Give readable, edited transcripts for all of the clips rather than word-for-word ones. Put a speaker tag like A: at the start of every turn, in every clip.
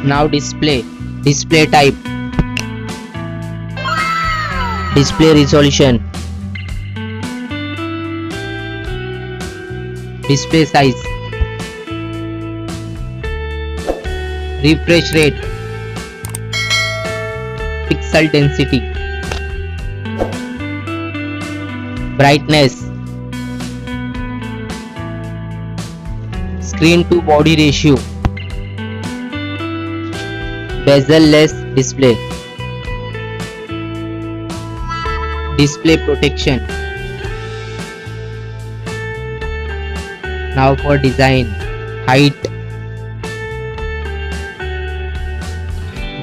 A: Now display type, display resolution, display size, refresh rate, pixel density, brightness, screen to body ratio, bezel-less display, display protection. Now for design, height,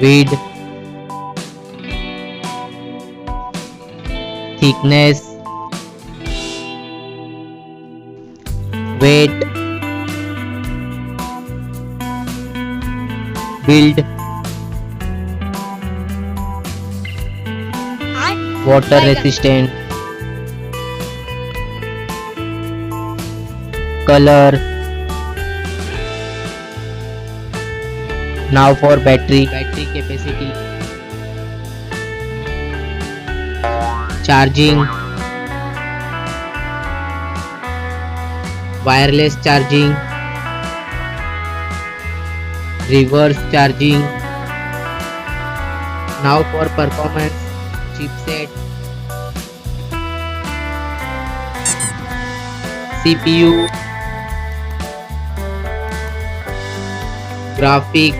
A: width, thickness, weight, build, water resistant, color. Now for battery capacity, charging, wireless charging, reverse charging. Now for performance, chipset, CPU, graphic,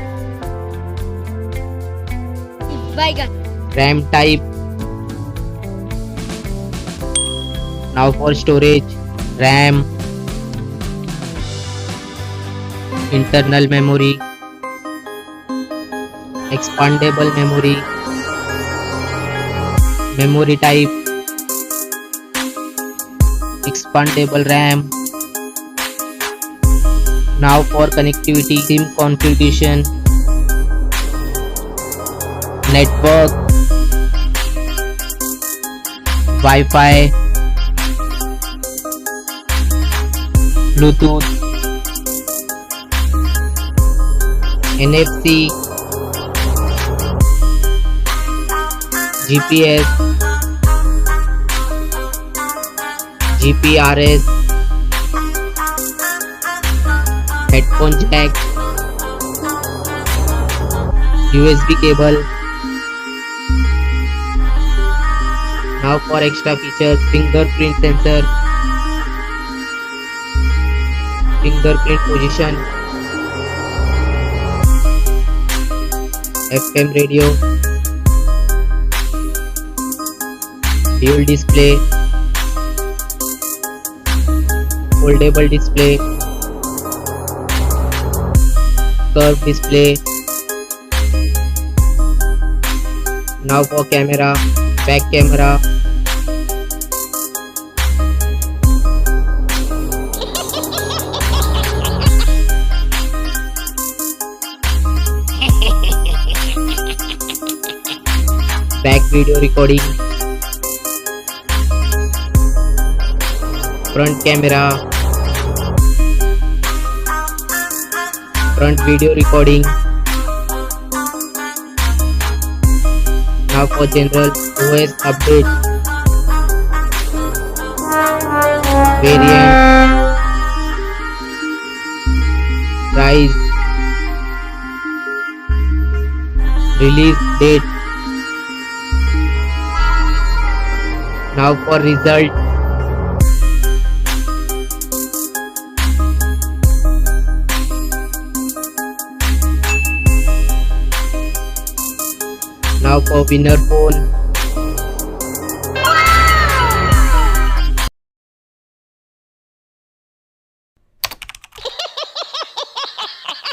A: RAM type. Now for storage, RAM, internal memory, expandable memory, memory type, expandable RAM. Now for connectivity, SIM configuration, network, Wi-Fi, Bluetooth, NFC, GPS, GPRS, headphone jack, USB cable. Now for extra features, fingerprint sensor, fingerprint position, FM radio, dual display, foldable display, curved display. Now for camera, back camera, back video recording, front camera, front video recording. Now for general OS update, variant, price, release date. Now for result, now for winner phone,